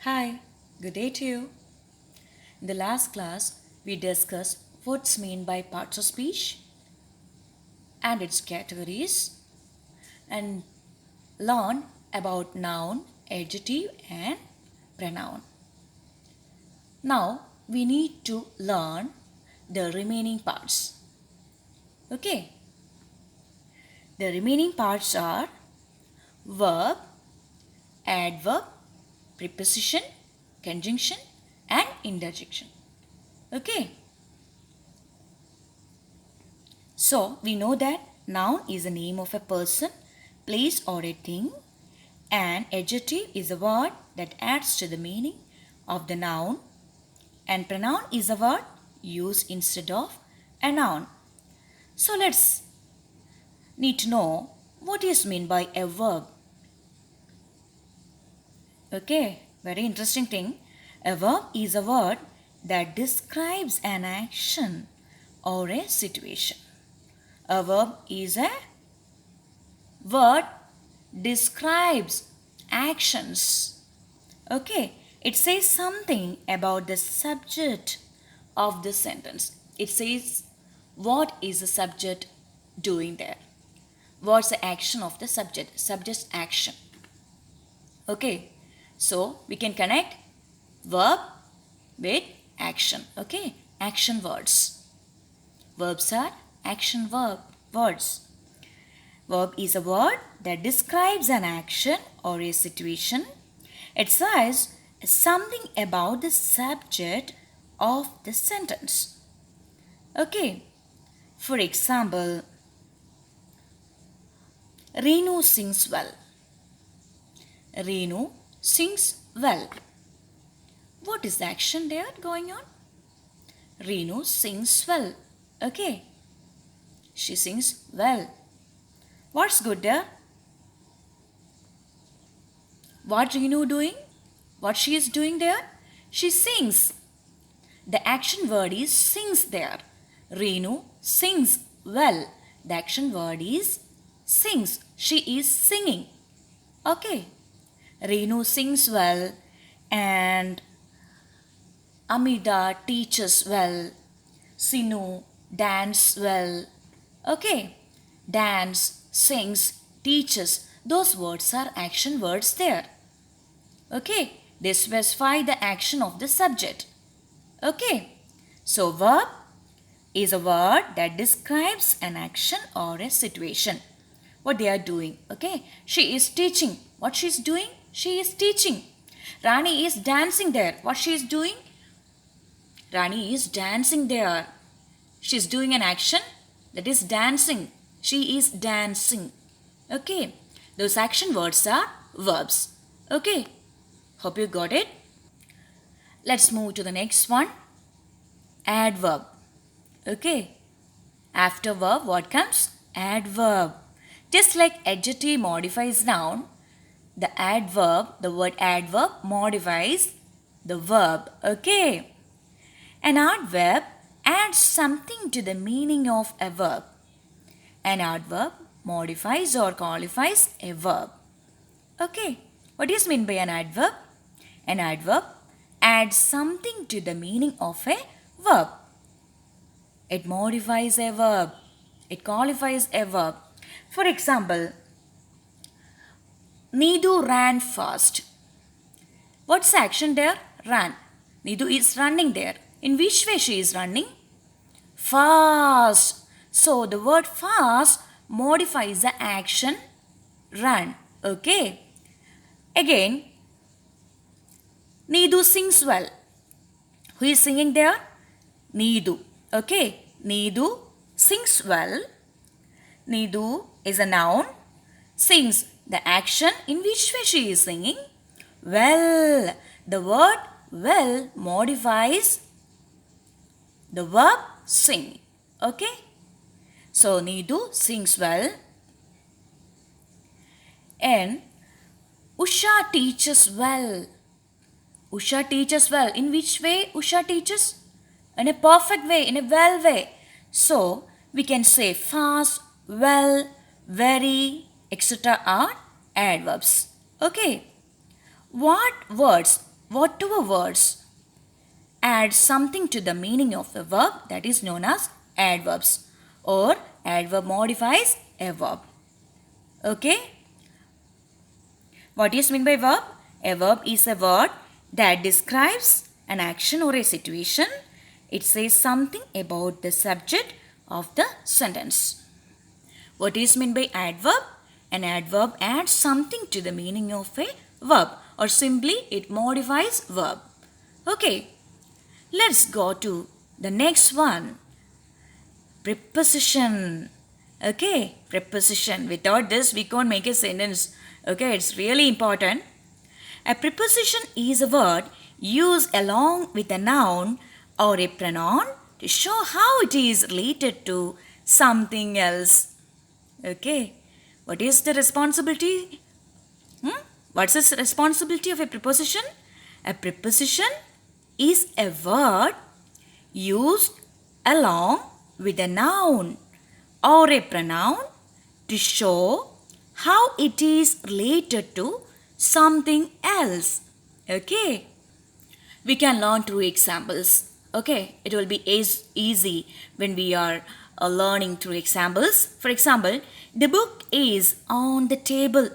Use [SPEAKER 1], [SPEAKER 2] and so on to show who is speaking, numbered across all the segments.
[SPEAKER 1] Hi, good day to you. In the last class, we discussed what's meant by parts of speech and its categories and learn about noun, adjective and pronoun. Now, we need to learn the remaining parts. Okay, the remaining parts are verb, adverb, preposition, conjunction and interjection. Okay. So, we know that noun is the name of a person, place or a thing, and adjective is a word that adds to the meaning of the noun, and pronoun is a word used instead of a noun. So, let's need to know what is meant by a verb. Okay, very interesting thing. A verb is a word that describes an action or a situation. A verb is a word describes actions. Okay, it says something about the subject of the sentence. It says what is the subject doing there. What's the action of the subject? Subject's action. Okay, so we can connect verb with action. Okay, action words. Verbs are action words. Verb is a word that describes an action or a situation. It says something about the subject of the sentence. Okay, for example, Renu sings well. Renu sings well. What is the action there going on? Renu sings well. Okay, she sings well. What's good there? What Renu doing? What she is doing there? She sings. The action word is sings there. Renu sings well. The action word is sings. She is singing. Okay. Renu sings well and Amida teaches well. Sinu dance well. Okay. Dance, sings, teaches. Those words are action words there. Okay. They specify the action of the subject. Okay. So verb is a word that describes an action or a situation. What they are doing. Okay. She is teaching. What she is doing? She is teaching. Rani is dancing there. What she is doing? Rani is dancing there. She is doing an action that is dancing. She is dancing. Okay. Those action words are verbs. Okay. Hope you got it. Let's move to the next one. Adverb. Okay. After verb, what comes? Adverb. Just like adjective modifies noun, the word adverb modifies the verb. Okay. An adverb adds something to the meaning of a verb. An adverb modifies or qualifies a verb. Okay. What is meant by an adverb? An adverb adds something to the meaning of a verb. It modifies a verb. It qualifies a verb. For example, Needu ran fast. What's the action there? Ran. Needu is running there. In which way she is running? Fast. So the word fast modifies the action run. Okay. Again, Needu sings well. Who is singing there? Needu. Okay. Needu sings well. Needu is a noun. Sings, the action in which way she is singing? Well. The word well modifies the verb sing. Okay. So Needu sings well. And Usha teaches well. Usha teaches well. In which way Usha teaches? In a perfect way, in a well way. So we can say fast, well, very, etc. are adverbs. Okay. What words whatever words add something to the meaning of a verb, that is known as adverbs, or adverb modifies a verb. Okay? What is meant by verb? A verb is a word that describes an action or a situation. It says something about the subject of the sentence. What is meant by adverb? An adverb adds something to the meaning of a verb, or simply it modifies verb. Okay, let's go to the next one. Preposition. Okay, preposition. Without this, we can't make a sentence. Okay, it's really important. A preposition is a word used along with a noun or a pronoun to show how it is related to something else. Okay, what is the responsibility? What's the responsibility of a preposition? A preposition is a word used along with a noun or a pronoun to show how it is related to something else. Okay, we can learn through examples. Okay, it will be easy when we are learning through examples. For example, the book is on the table.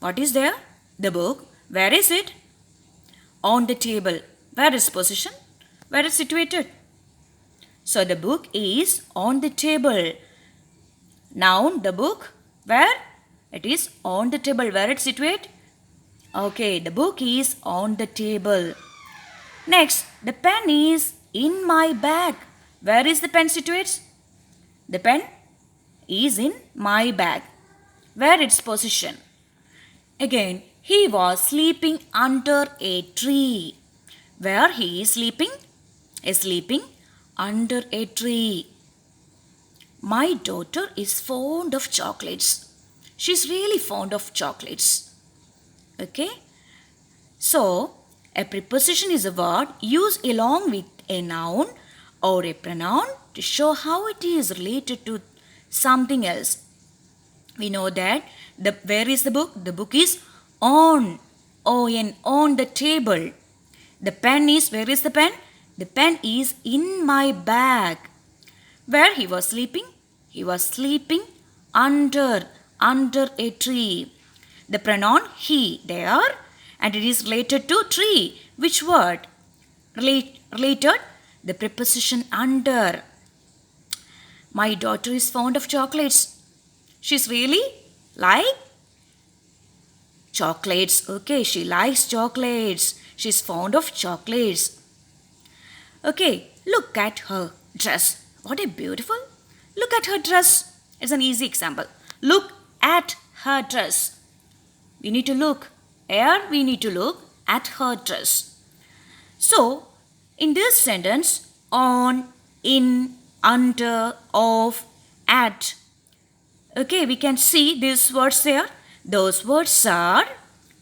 [SPEAKER 1] What is there? The book. Where is it? On the table. Where is position? Where is situated? So the book is on the table. Noun, the book. Where? It is on the table. Where it situated? Okay, the book is on the table. Next, the pen is in my bag. Where is the pen situated? The pen is in my bag. Where its position? Again, he was sleeping under a tree. Where he is sleeping? Is sleeping under a tree. My daughter is fond of chocolates. She's really fond of chocolates. Okay? So, a preposition is a word used along with a noun or a pronoun to show how it is related to something else. We know that where is the book? The book is on the table. The pen is, where is the pen? The pen is in my bag. Where he was sleeping? He was sleeping under a tree. The pronoun he there, and it is related to tree. Which word? Related? The preposition under. My daughter is fond of chocolates. She's really like chocolates. Okay, she likes chocolates. She's fond of chocolates. Okay, look at her dress. What a beautiful. Look at her dress. It's an easy example. Look at her dress. We need to look. Here we need to look at her dress. So, in this sentence, on, in, under, of, at. Okay, we can see these words there. Those words are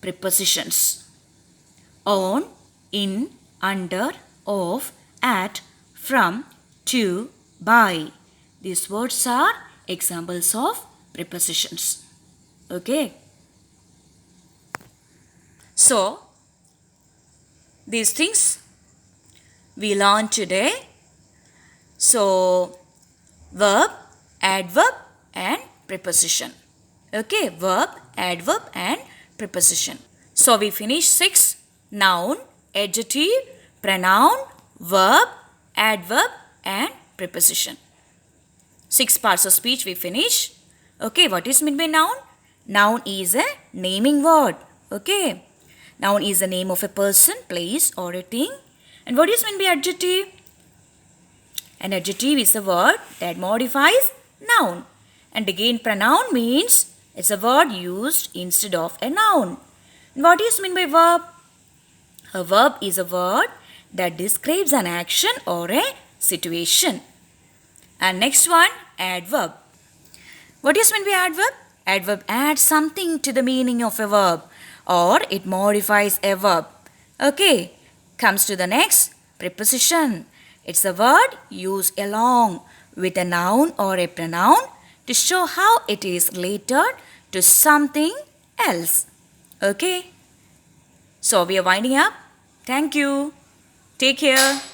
[SPEAKER 1] prepositions. On, in, under, of, at, from, to, by. These words are examples of prepositions. Okay. So, these things we learned today. So, verb, adverb and preposition. Okay, verb, adverb and preposition. So, we finished 6. Noun, adjective, pronoun, verb, adverb and preposition. 6 parts of speech we finish. Okay, what is meant by noun? Noun is a naming word. Okay. Noun is the name of a person, place or a thing. And what is meant by adjective? An adjective is a word that modifies noun. And again, pronoun means it's a word used instead of a noun. And what is meant by verb? A verb is a word that describes an action or a situation. And next one, adverb. What is meant by adverb? Adverb adds something to the meaning of a verb, or it modifies a verb. Okay, comes to the next, preposition. It's a word used along with a noun or a pronoun to show how it is related to something else. Okay. So we are winding up. Thank you. Take care.